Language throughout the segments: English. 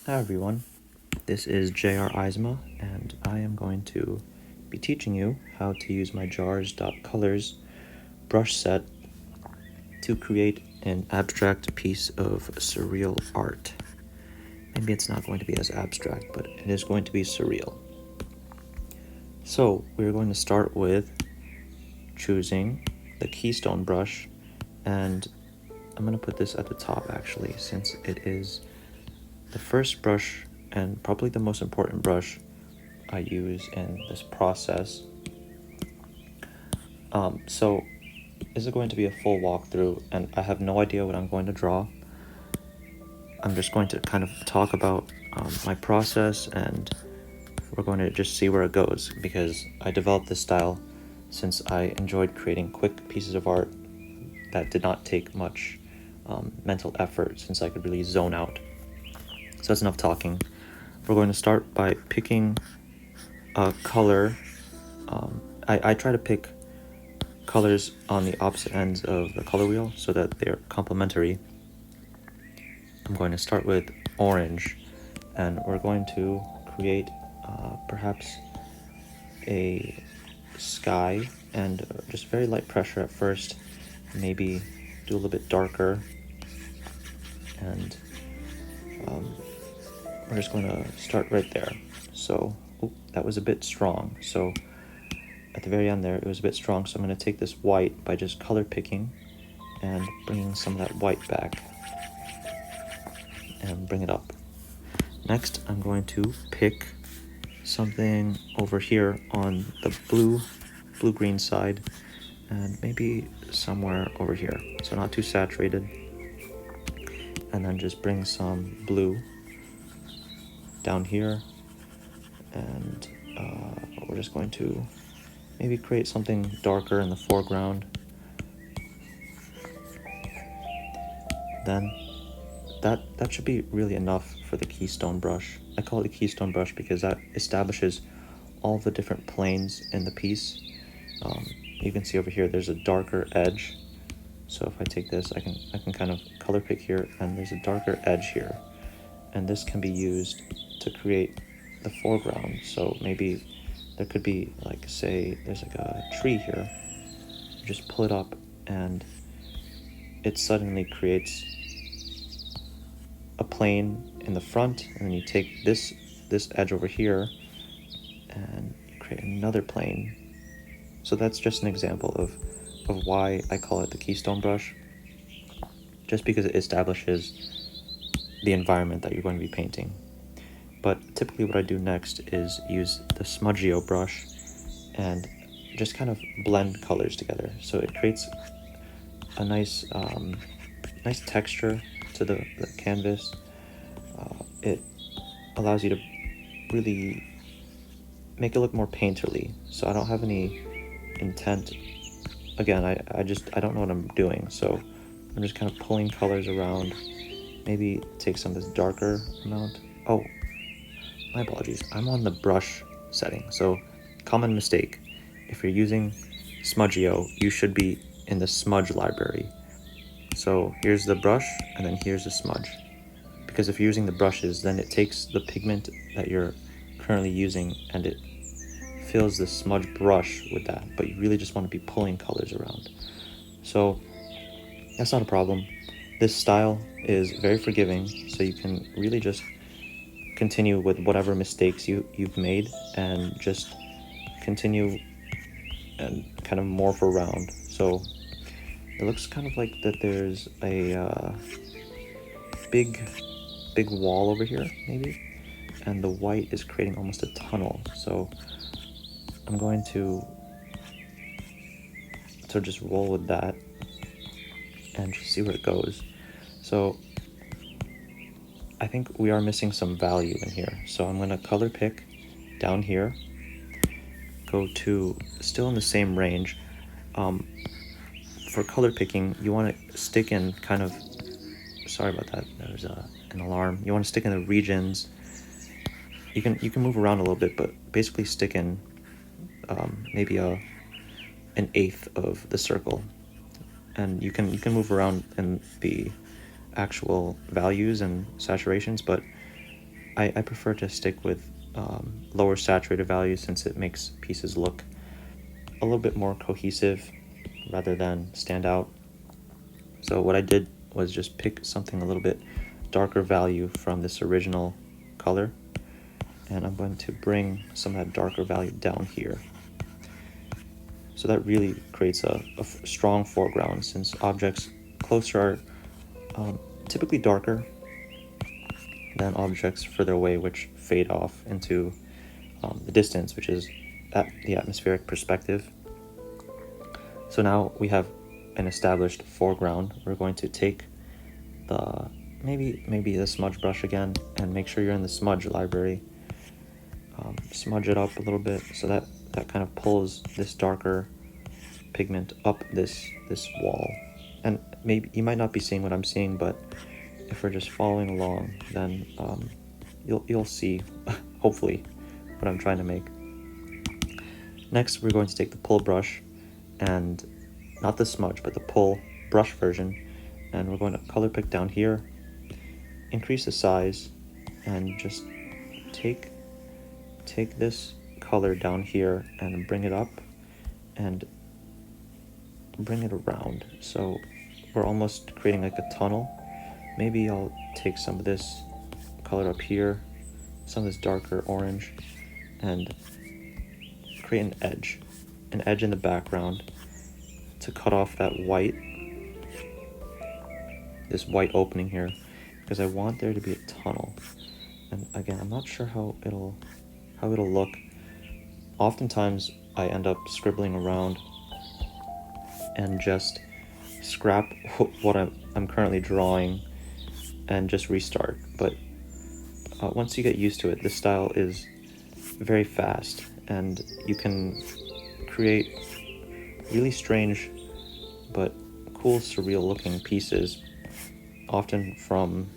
Hi everyone, this is J.R. Eisma, and I am going to be teaching you how to use my jars.colors brush set to create an abstract piece of surreal art. Maybe it's not going to be as abstract, but it is going to be surreal. So we're going to start with choosing the keystone brush, and I'm going to put this at the top actually, since it is the first brush and probably the most important brush I use in this process. So this is going to be a full walkthrough, and I have no idea what I'm going to draw. I'm just going to kind of talk about my process, and we're going to just see where it goes, because I developed this style since I enjoyed creating quick pieces of art that did not take much mental effort, since I could really zone out. So that's enough talking. We're going to start by picking a color. I try to pick colors on the opposite ends of the color wheel so that they're complementary. I'm going to start with orange, and we're going to create perhaps a sky, and just very light pressure at first, maybe do a little bit darker, and we're just going to start right there. So that was a bit strong, so at the very end there it was a bit strong, so I'm going to take this white by just color picking and bringing some of that white back and bring it up. Next, I'm going to pick something over here on the blue-green side, and maybe somewhere over here, so not too saturated, and then just bring some blue down here, and we're just going to maybe create something darker in the foreground. Then that should be really enough for the keystone brush. I call it a keystone brush because that establishes all the different planes in the piece. You can see over here there's a darker edge, so if I take this, I can kind of color pick here, and there's a darker edge here, and this can be used to create the foreground. So maybe there could be, like, say there's like a tree here, you just pull it up and it suddenly creates a plane in the front, and then you take this edge over here and you create another plane. So that's just an example of why I call it the keystone brush, just because it establishes the environment that you're going to be painting. But typically what I do next is use the Smudgio brush and just kind of blend colors together, so it creates a nice texture to the canvas. It allows you to really make it look more painterly, so I don't have any intent. Again, I don't know what I'm doing, so I'm just kind of pulling colors around. Maybe take some of this darker amount. Oh, my apologies, I'm on the brush setting, so common mistake. If you're using Smudgio, you should be in the smudge library. So here's the brush, and then here's the smudge. Because if you're using the brushes, then it takes the pigment that you're currently using and it fills the smudge brush with that, but you really just want to be pulling colors around. So that's not a problem. This style is very forgiving, so you can really just continue with whatever mistakes you've made and just continue and kind of morph around. So it looks kind of like that there's a big wall over here, maybe, and the white is creating almost a tunnel. So I'm going to just roll with that and just see where it goes. So I think we are missing some value in here, so I'm going to color pick down here, go to, still in the same range. For color picking, you want to stick in kind of, sorry about that, there's an alarm. You want to stick in the regions. You can move around a little bit, but basically stick in maybe an eighth of the circle, and you can move around in the actual values and saturations, but I prefer to stick with lower saturated values since it makes pieces look a little bit more cohesive rather than stand out. So what I did was just pick something a little bit darker value from this original color, and I'm going to bring some of that darker value down here. So that really creates a strong foreground, since objects closer are typically darker than objects further away, which fade off into the distance, which is at the atmospheric perspective. So now we have an established foreground. We're going to take the maybe the smudge brush again, and make sure you're in the smudge library. Smudge it up a little bit so that kind of pulls this darker pigment up this wall. And maybe you might not be seeing what I'm seeing, but if we're just following along, then you'll see hopefully what I'm trying to make. Next, we're going to take the pull brush, and not the smudge but the pull brush version, and we're going to color pick down here, increase the size, and just take this color down here and bring it up and bring it around. So we're almost creating like a tunnel. Maybe I'll take some of this color up here, some of this darker orange, and create an edge in the background to cut off that this white opening here, because I want there to be a tunnel. And again, I'm not sure how it'll look. Oftentimes I end up scribbling around and just scrap what I'm currently drawing and just restart. But once you get used to it, this style is very fast, and you can create really strange but cool, surreal looking pieces, often from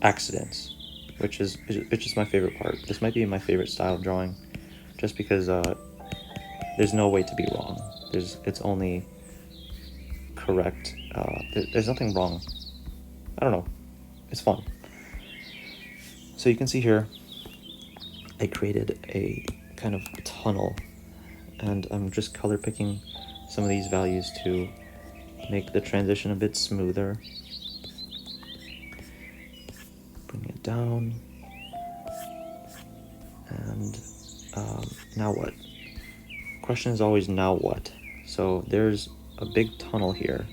accidents, which is my favorite part. This might be my favorite style of drawing, just because there's no way to be wrong. It's only correct. There's nothing wrong. I don't know. It's fun. So you can see here, I created a kind of tunnel, and I'm just color picking some of these values to make the transition a bit smoother. Bring it down. And now what? Question is always now what? So there's a big tunnel here.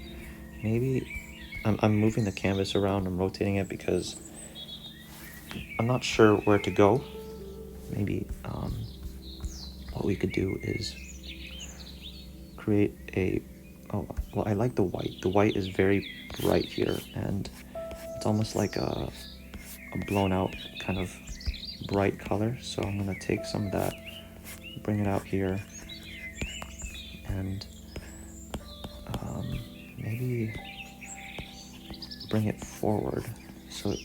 Maybe I'm moving the canvas around, I'm rotating it because I'm not sure where to go. Maybe what we could do is create well, I like the white. The white is very bright here, and it's almost like a blown out kind of bright color. So I'm gonna take some of that, bring it out here, and maybe bring it forward so it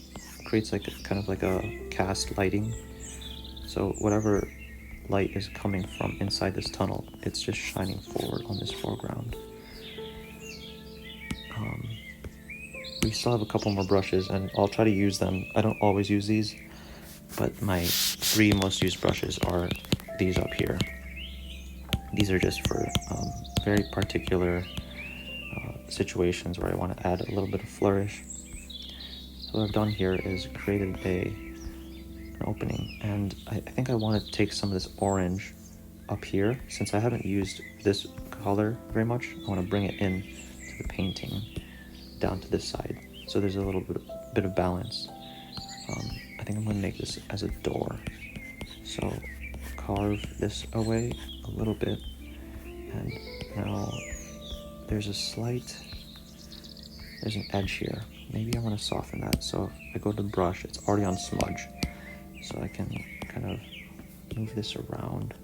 creates like kind of like a cast lighting. So whatever light is coming from inside this tunnel, it's just shining forward on this foreground. We still have a couple more brushes, and I'll try to use them. I don't always use these, but my 3 most used brushes are these up here. These are just for very particular situations where I want to add a little bit of flourish. So what I've done here is created an opening, and I think I want to take some of this orange up here. Since I haven't used this color very much, I want to bring it in to the painting down to this side, so there's a little bit of balance. I think I'm going to make this as a door, so carve this away a little bit, and now there's an edge here. Maybe I want to soften that, so if I go to the brush, it's already on smudge, so I can kind of move this around,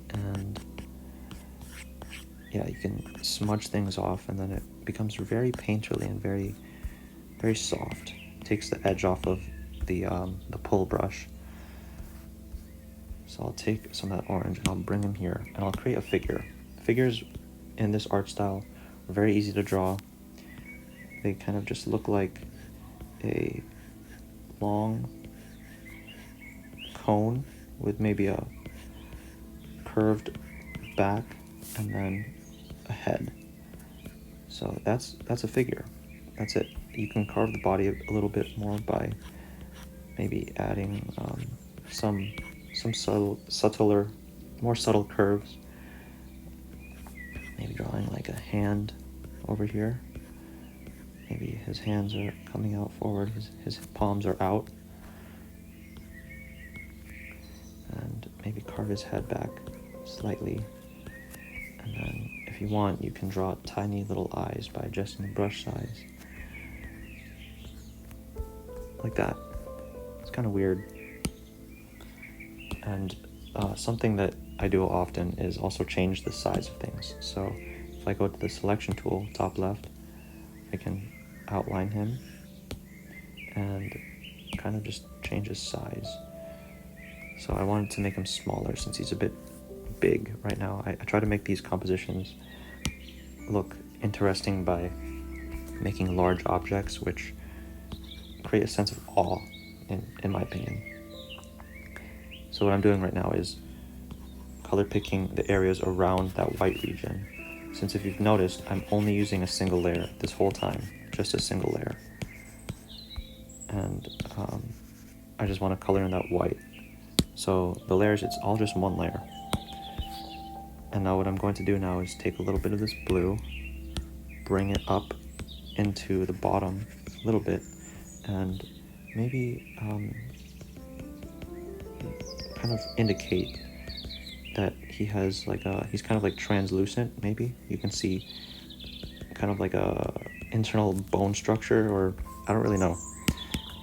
and yeah, you can smudge things off, and then it becomes very painterly and very, very soft. It takes the edge off of the pull brush. So I'll take some of that orange and I'll bring them here, and I'll create a figure. Figures in this art style are very easy to draw. they kind of just look like a long cone with maybe a curved back and then a head. So that's a figure. That's it. You can carve the body a little bit more by maybe adding some subtler, more subtle curves. Maybe drawing like a hand over here. Maybe his hands are coming out forward, his palms are out. And maybe carve his head back slightly. And then if you want, you can draw tiny little eyes by adjusting the brush size. Like that. It's kind of weird. And something that I do often is also change the size of things. So if I go to the selection tool, top left, I can outline him and kind of just change his size. So I wanted to make him smaller since he's a bit big right now. I try to make these compositions look interesting by making large objects which create a sense of awe, in my opinion. So what I'm doing right now is color picking the areas around that white region. Since if you've noticed, I'm only using a single layer this whole time, just a single layer. And I just want to color in that white. So the layers, it's all just one layer. And now what I'm going to do now is take a little bit of this blue, bring it up into the bottom a little bit, and maybe kind of indicate that he has like he's kind of like translucent. Maybe you can see kind of like a internal bone structure, or I don't really know.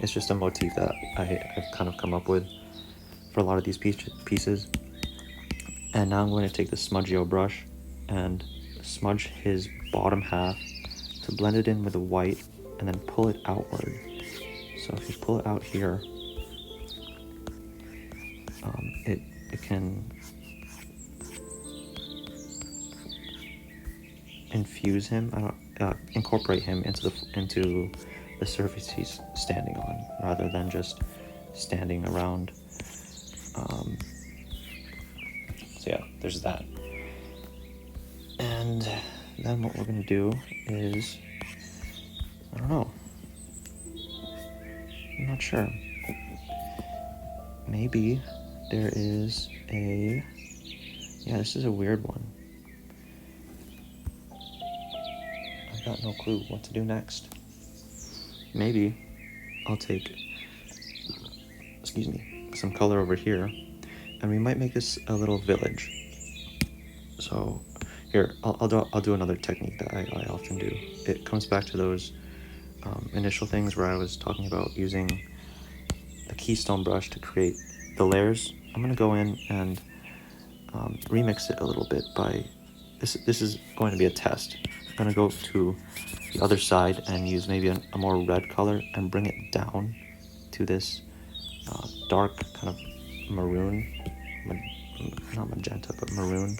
It's just a motif that I've kind of come up with for a lot of these pieces. And now I'm going to take the Smudgio brush and smudge his bottom half to blend it in with the white and then pull it outward. So if you pull it out here, it can infuse him, incorporate him into the surface he's standing on, rather than just standing around. So yeah, there's that. And then what we're gonna do is, I don't know, I'm not sure. Maybe there is this is a weird one. I've got no clue what to do next. Maybe I'll take, some color over here, and we might make this a little village. So here, I'll do another technique that I often do. It comes back to those initial things where I was talking about using the keystone brush to create the layers. I'm gonna go in and remix it a little bit by this is going to be a test. I'm gonna go to the other side and use maybe a more red color and bring it down to this dark kind of maroon, not magenta, but maroon.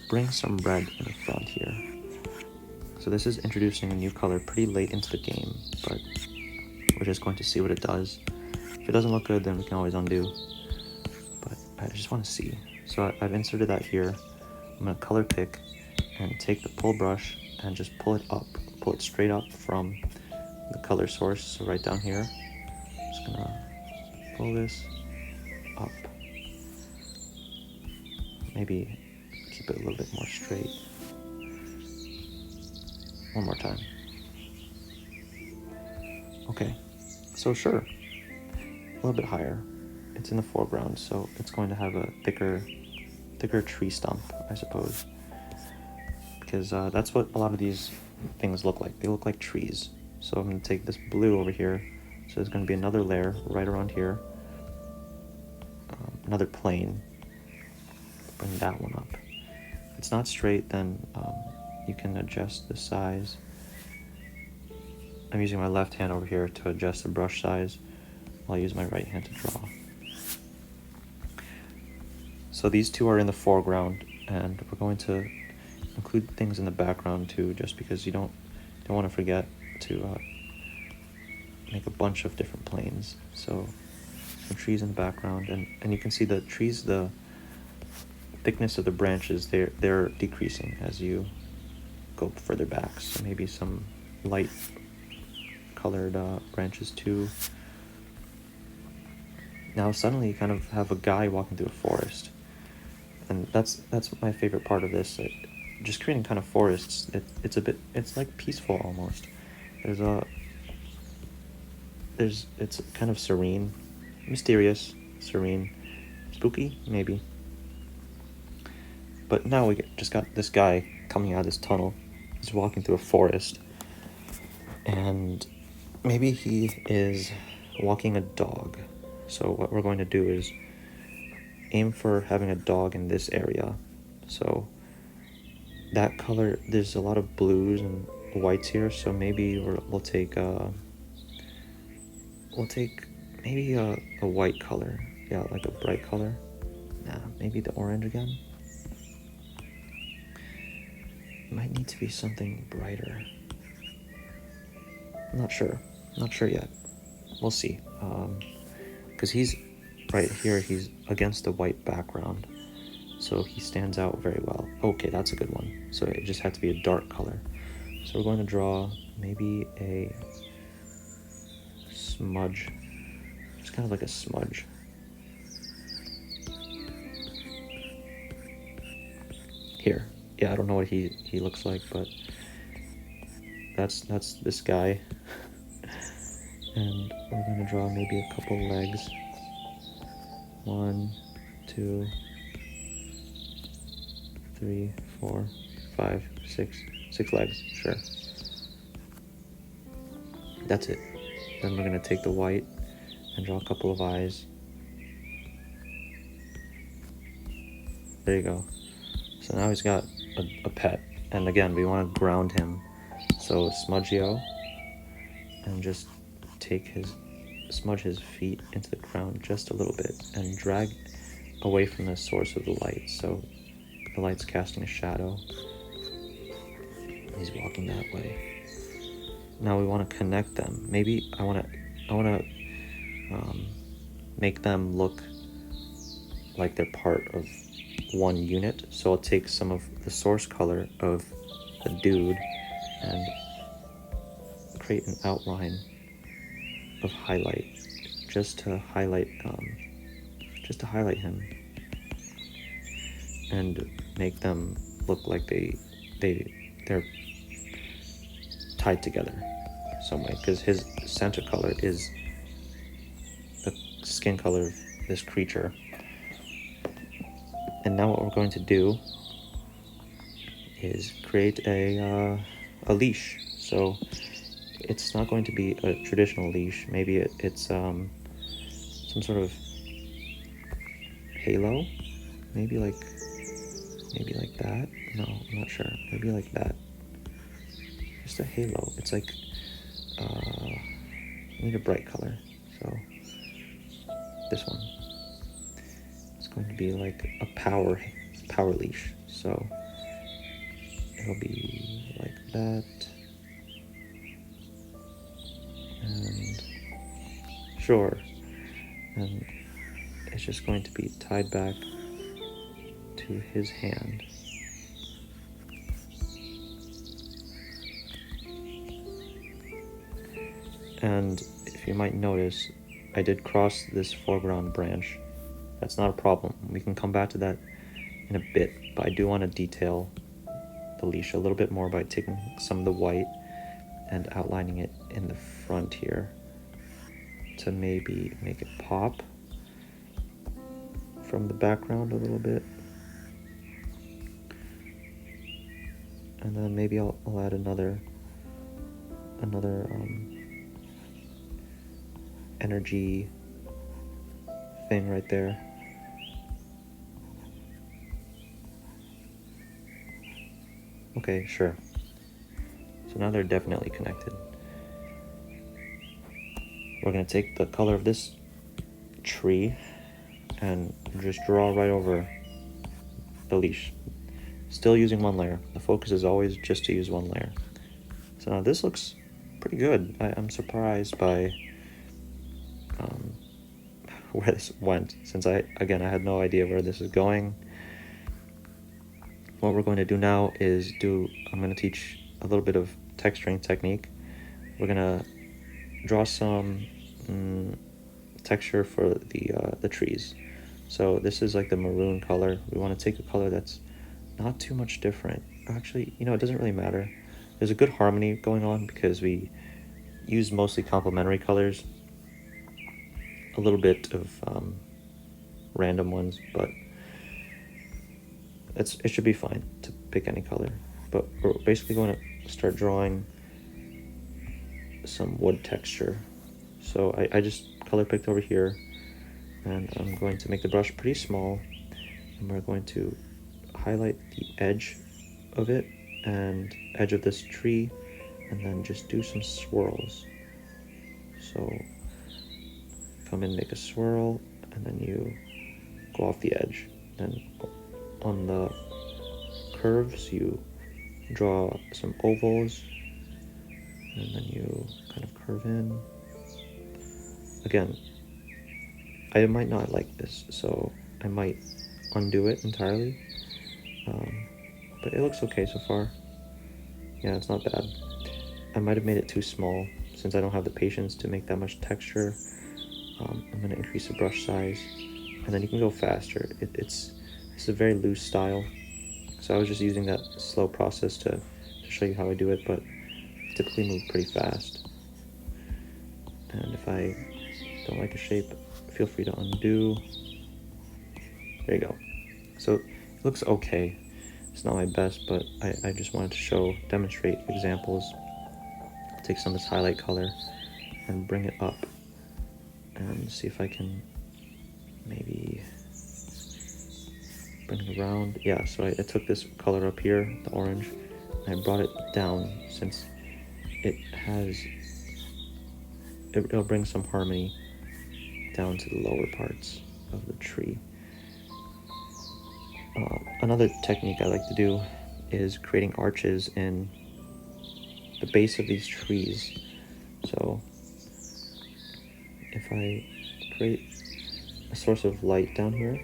Bring some red in the front here. So this is introducing a new color pretty late into the game, but we're just going to see what it does. If it doesn't look good, then we can always undo. But I just want to see. So I've inserted that here. I'm going to color pick and take the pull brush and just pull it up. Pull it straight up from the color source. So right down here. I'm just going to pull this up. Maybe keep it a little bit more straight. One more time. Okay, so sure, a little bit higher. It's in the foreground, so it's going to have a thicker tree stump, I suppose. Because that's what a lot of these things look like. They look like trees. So I'm going to take this blue over here. So there's going to be another layer right around here. Another plane. Bring that one up. If it's not straight, then you can adjust the size. I'm using my left hand over here to adjust the brush size, while I use my right hand to draw. So these two are in the foreground, and we're going to include things in the background too, just because you don't want to forget make a bunch of different planes. So some trees in the background, and you can see the trees, the thickness of the branches, they're decreasing as you go further back. So maybe some light colored branches too. Now suddenly you kind of have a guy walking through a forest, and that's my favorite part of this. Just creating kind of forests. It's like peaceful almost. It's kind of serene, mysterious, serene, spooky maybe. But now we just got this guy coming out of this tunnel. He's walking through a forest, and maybe he is walking a dog. So what we're going to do is aim for having a dog in this area. So that color, there's a lot of blues and whites here, so maybe we'll take maybe a white color. Yeah, like a bright color. Nah, maybe the orange again. Might need to be something brighter. I'm not sure yet. We'll see. Because he's right here, he's against the white background, so he stands out very well. Okay, that's a good one. So it just had to be a dark color. So we're going to draw maybe a smudge. It's kind of like a smudge. Here. Yeah, I don't know what he looks like, but that's this guy. And we're going to draw maybe a couple legs. 1, 2, 3, 4, 5, 6. 6 legs, sure. That's it. Then we're going to take the white and draw a couple of eyes. There you go. So now he's got a pet. And again, we want to ground him. So smudgio, and just smudge his feet into the ground just a little bit and drag away from the source of the light. So the light's casting a shadow. He's walking that way. Now we want to connect them. Maybe I want to make them look like they're part of one unit. So I'll take some of the source color of the dude and create an outline of highlight, just to highlight him, and make them look like they're tied together some way, because his center color is the skin color of this creature. And now what we're going to do is create a leash. So it's not going to be a traditional leash. Maybe it's some sort of halo. Maybe like that. No, I'm not sure. Maybe like that. Just a halo. It's like I need a bright color. So this one. It's going to be like a power leash. So it'll be like that. And sure. And it's just going to be tied back to his hand. And if you might notice, I did cross this foreground branch. That's not a problem. We can come back to that in a bit, but I do want to detail the leash a little bit more by taking some of the white and outlining it in the front here to maybe make it pop from the background a little bit. And then maybe I'll add another energy thing right there. Okay, sure. So now they're definitely connected. We're going to take the color of this tree and just draw right over the leash. Still using one layer. The focus is always just to use one layer. So now this looks pretty good. I'm surprised by where this went, since I had no idea where this is going. What we're going to do now is I'm going to teach a little bit of texturing technique. We're going to draw some texture for the trees. So this is like the maroon color. We want to take a color that's not too much different. Actually, it doesn't really matter. There's a good harmony going on because we use mostly complementary colors. A little bit of random ones, but it should be fine to pick any color. But we're basically going to start drawing some wood texture. So I just color picked over here, and I'm going to make the brush pretty small, and we're going to highlight the edge of it and edge of this tree, and then just do some swirls. So come in, make a swirl, and then you go off the edge. Then on the curves you draw some ovals, and then you kind of curve in. Again, I might not like this, so I might undo it entirely, but it looks okay so far. Yeah, it's not bad. I might have made it too small since I don't have the patience to make that much texture. I'm going to increase the brush size, and then you can go faster. It's a very loose style, so I was just using that slow process to show you how I do it, but I typically move pretty fast. And if I don't like a shape, feel free to undo. There you go. So it looks okay. It's not my best, but I just wanted to demonstrate examples. Take some of this highlight color and bring it up and see if I can maybe bring it around. Yeah, so I took this color up here, the orange, and I brought it down since it'll bring some harmony down to the lower parts of the tree. Another technique I like to do is creating arches in the base of these trees. So if I create a source of light down here,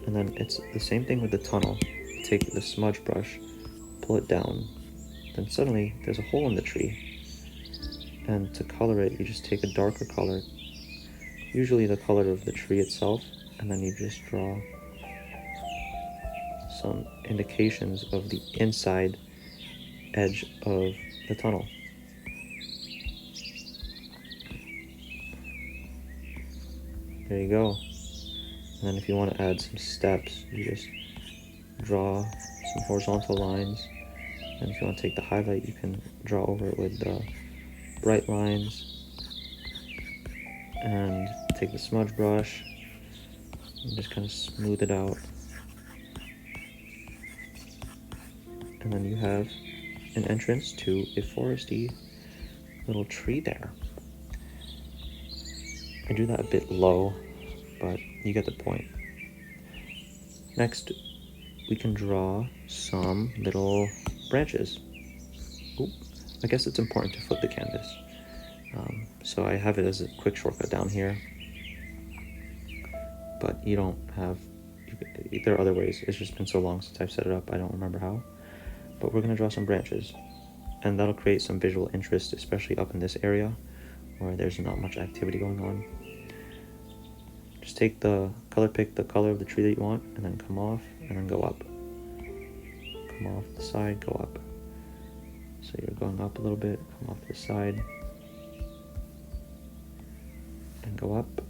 and then it's the same thing with the tunnel. Take the smudge brush, pull it down, then suddenly there's a hole in the tree. And to color it, you just take a darker color, usually the color of the tree itself, and then you just draw some indications of the inside edge of the tunnel. There you go. And then if you want to add some steps, you just draw some horizontal lines. And if you want to take the highlight, you can draw over it with the bright lines. And take the smudge brush and just kind of smooth it out. And then you have an entrance to a foresty little tree there. I do that a bit low, but you get the point. Next, we can draw some little branches. Oop, I guess it's important to flip the canvas. So I have it as a quick shortcut down here, but you don't have, there are other ways. It's just been so long since I've set it up, I don't remember how. But we're going to draw some branches, and that'll create some visual interest, especially up in this area where there's not much activity going on. Just take pick the color of the tree that you want, and then come off, and then go up. Come off the side, go up. So you're going up a little bit, come off the side, and go up.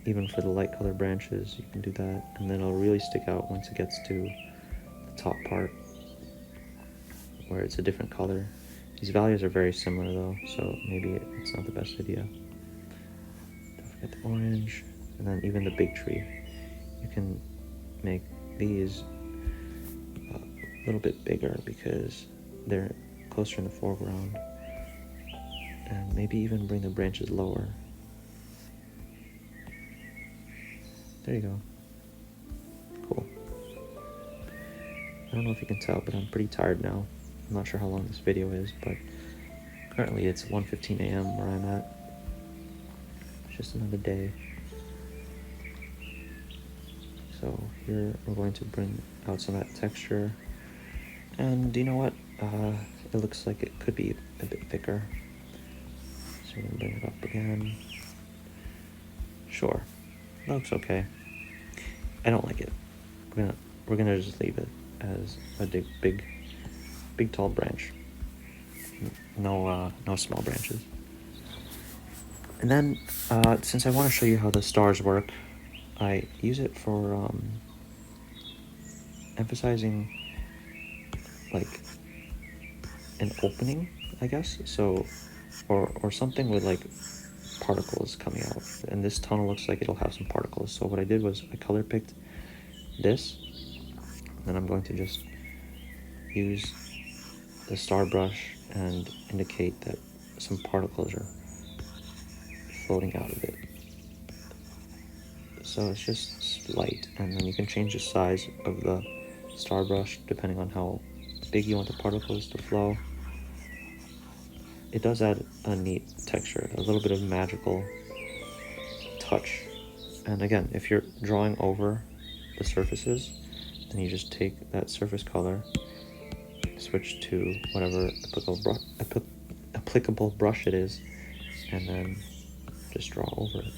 Even for the light colored branches, you can do that, and then it'll really stick out once it gets to the top part, where it's a different color. These values are very similar though, so maybe it's not the best idea. Don't forget the orange, and then even the big tree. You can make these a little bit bigger because they're closer in the foreground, and maybe even bring the branches lower. There you go. Cool. I don't know if you can tell, but I'm pretty tired now. I'm not sure how long this video is, but Currently it's 1:15 a.m. where I'm at. It's just another day. So here we're going to bring out some of that texture. And you know what? It looks like it could be a bit thicker. So we're gonna bring it up again. Sure, that looks okay. I don't like it. We're gonna just leave it as a big tall branch. No small branches. And then since I want to show you how the stars work, I use it for emphasizing like an opening, I guess. So or something with like particles coming out. And this tunnel looks like it'll have some particles. So what I did was I color picked this, and then I'm going to just use the star brush and indicate that some particles are floating out of it. So it's just light, and then you can change the size of the star brush depending on how big you want the particles to flow. It does add a neat texture, a little bit of magical touch. And again, if you're drawing over the surfaces, then you just take that surface color, switch to whatever applicable brush it is, and then just draw over it.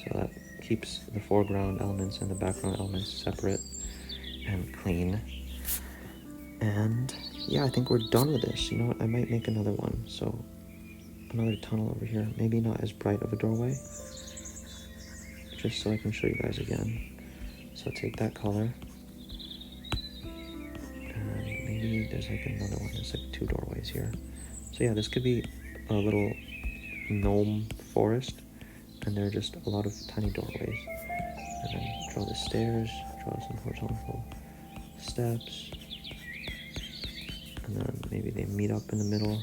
So that keeps the foreground elements and the background elements separate and clean. And yeah, I think we're done with this. You know what? I might make another one. So another tunnel over here. Maybe not as bright of a doorway, just so I can show you guys again. So take that color, and maybe there's like another one. There's like 2 doorways here. So yeah, this could be a little gnome forest, and there are just a lot of tiny doorways. And then draw the stairs, draw some horizontal steps, and then maybe they meet up in the middle,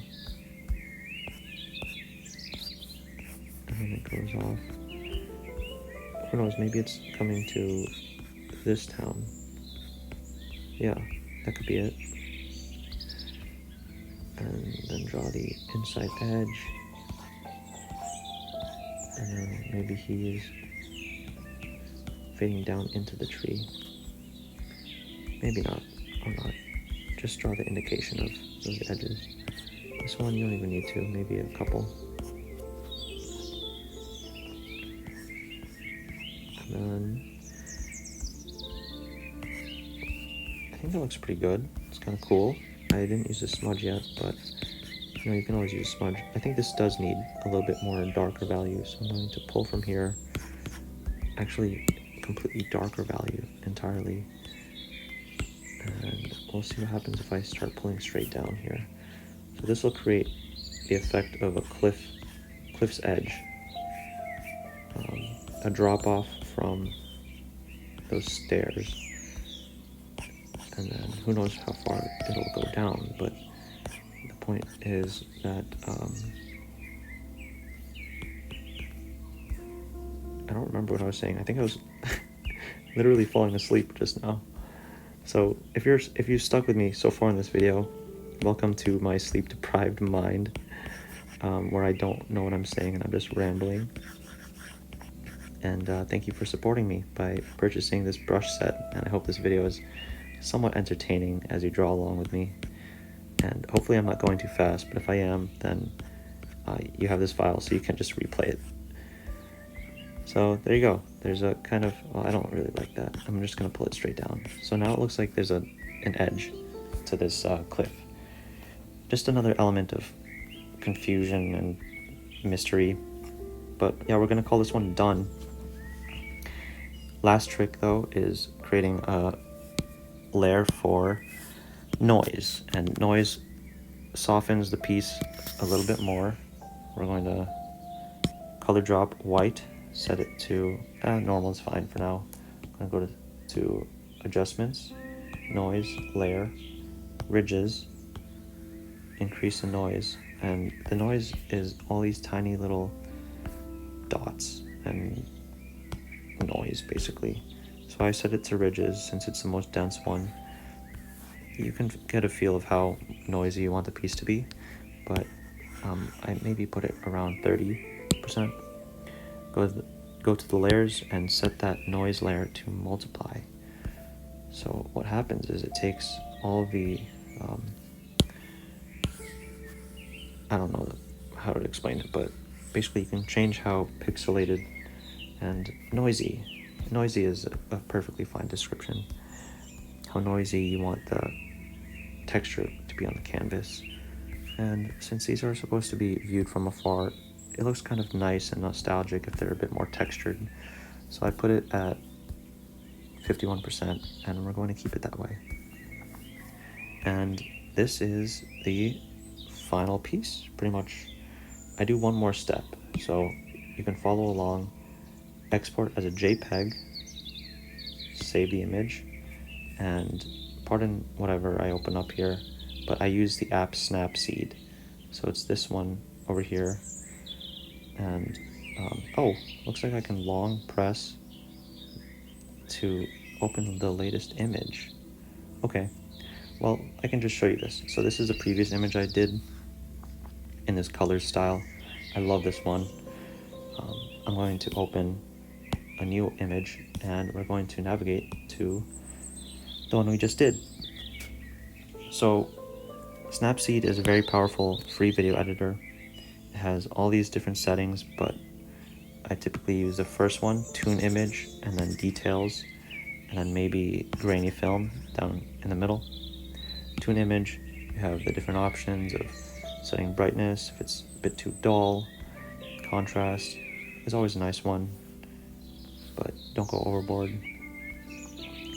and then it goes off. Who knows, maybe it's coming to this town. Yeah, that could be it. And then draw the inside edge. And then maybe he is fading down into the tree. Maybe not, or not. Just draw the indication of those edges. This one you don't even need to, maybe a couple. And then I think that looks pretty good. It's kind of cool. I didn't use a smudge yet, but you know, you can always use a smudge. I think this does need a little bit more darker value, so I'm going to pull from here, actually completely darker value entirely, and we'll see what happens if I start pulling straight down here. So this will create the effect of a cliff's edge, a drop off from those stairs, and then who knows how far it'll go down, but the point is that I don't remember what I was saying. I think I was literally falling asleep just now. So if you stuck with me so far in this video, welcome to my sleep deprived mind, where I don't know what I'm saying and I'm just rambling. And thank you for supporting me by purchasing this brush set, and I hope this video is somewhat entertaining as you draw along with me. And hopefully I'm not going too fast, but if I am, then you have this file so you can just replay it. So there you go. There's a kind of, well, I don't really like that. I'm just going to pull it straight down. So now it looks like there's an edge to this cliff. Just another element of confusion and mystery. But yeah, we're going to call this one done. Last trick though is creating a layer for noise, and noise softens the piece a little bit more. We're going to color drop white, set it to normal is fine for now. I'm going to go to adjustments, noise, layer, ridges, increase the noise, and the noise is all these tiny little dots and noise basically. So I set it to ridges since it's the most dense one. You can get a feel of how noisy you want the piece to be, but I maybe put it around 30%. Go to the layers and set that noise layer to multiply. So what happens is it takes all the, I don't know how to explain it, but basically you can change how pixelated and noisy is a perfectly fine description, how noisy you want the texture to be on the canvas. And since these are supposed to be viewed from afar, it looks kind of nice and nostalgic if they're a bit more textured. So I put it at 51%, and we're going to keep it that way. And this is the final piece, pretty much. I do one more step, so you can follow along. Export as a JPEG, save the image, and pardon whatever I open up here, but I use the app Snapseed. So it's this one over here, and oh, looks like I can long press to open the latest image. Okay, well, I can just show you this. So this is the previous image I did in this color style. I love this one. I'm going to open a new image, and we're going to navigate to the one we just did. So Snapseed is a very powerful free video editor. It has all these different settings, but I typically use the first one, tune image, and then details, and then maybe grainy film down in the middle. Tune image, you have the different options of setting brightness, if it's a bit too dull. Contrast is always a nice one, but don't go overboard.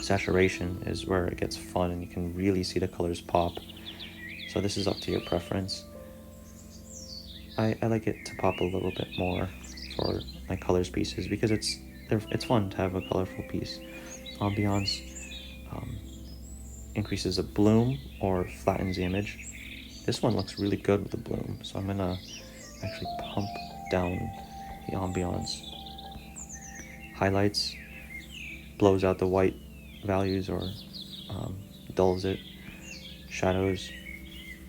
Saturation is where it gets fun and you can really see the colors pop. So this is up to your preference. I like it to pop a little bit more for my colors pieces because it's fun to have a colorful piece. Ambiance increases the bloom or flattens the image. This one looks really good with the bloom, so I'm gonna actually pump down the ambiance. Highlights blows out the white values or dulls it. Shadows,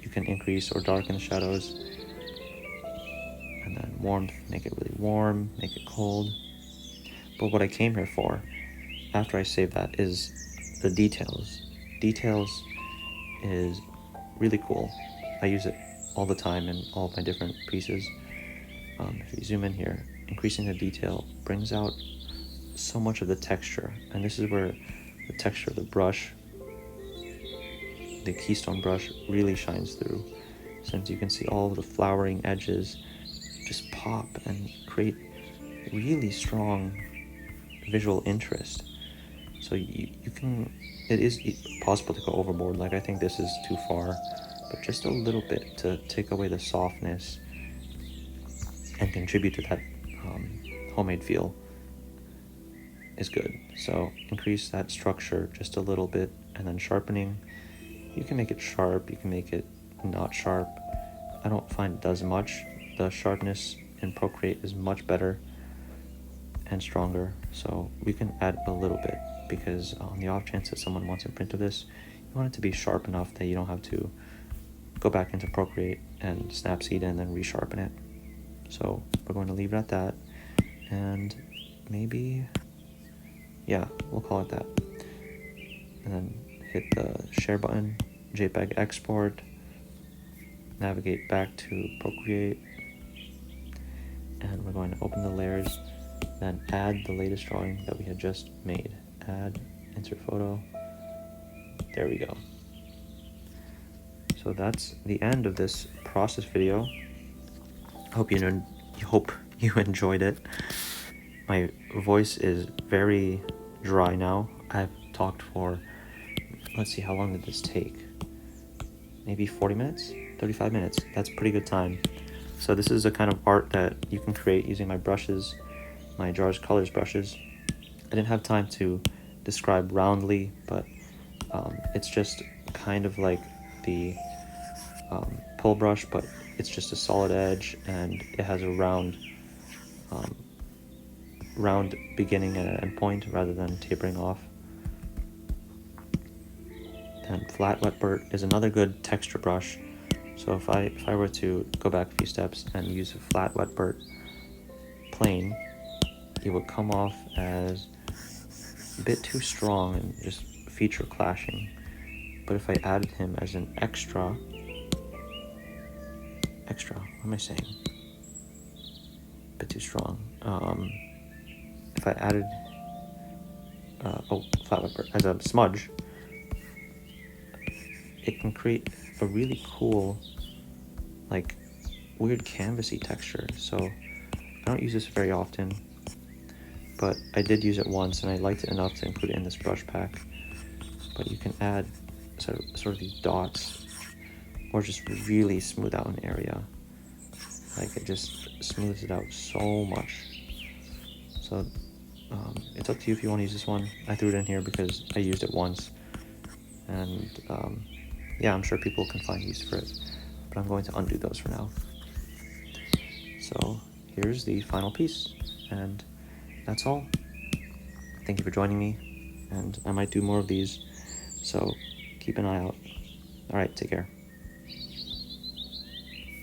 you can increase or darken the shadows. And then warmth, make it really warm, make it cold. But what I came here for, after I save that, is the details. Details is really cool. I use it all the time in all of my different pieces. If you zoom in here, increasing the detail brings out so much of the texture, and this is where the texture of the brush, the keystone brush, really shines through, since you can see all of the flowering edges just pop and create really strong visual interest. So you can, it is possible to go overboard, like I think this is too far, but just a little bit to take away the softness and contribute to that homemade feel is good. So increase that structure just a little bit, and then sharpening. You can make it sharp, you can make it not sharp. I don't find it does much. The sharpness in Procreate is much better and stronger, so we can add a little bit, because on the off chance that someone wants a print of this, you want it to be sharp enough that you don't have to go back into Procreate and Snapseed and then resharpen it. So we're going to leave it at that, and maybe, yeah, we'll call it that. And then hit the share button, JPEG export, navigate back to Procreate, and we're going to open the layers, then add the latest drawing that we had just made. Add, insert photo, there we go. So that's the end of this process video. Hope you enjoyed it. My voice is very dry now. I've talked for, let's see, how long did this take? Maybe 40 minutes? 35 minutes. That's a pretty good time. So this is a kind of art that you can create using my brushes, my Jars Colors brushes. I didn't have time to describe roundly, but it's just kind of like the pull brush, but it's just a solid edge, and it has a round beginning and end point rather than tapering off. And flat wet burr is another good texture brush. So if I were to go back a few steps and use a flat wet burr plane, it would come off as a bit too strong and just feature clashing. But if I added him as an extra, what am I saying? A bit too strong. If I added, flat wet burr as a smudge, it can create a really cool, like, weird canvasy texture. So I don't use this very often, but I did use it once and I liked it enough to include it in this brush pack. But you can add sort of these dots, or just really smooth out an area. Like, it just smooths it out so much. So it's up to you if you want to use this one. I threw it in here because I used it once, and yeah, I'm sure people can find use for it, but I'm going to undo those for now. So here's the final piece, and that's all. Thank you for joining me, and I might do more of these, so keep an eye out. All right, take care.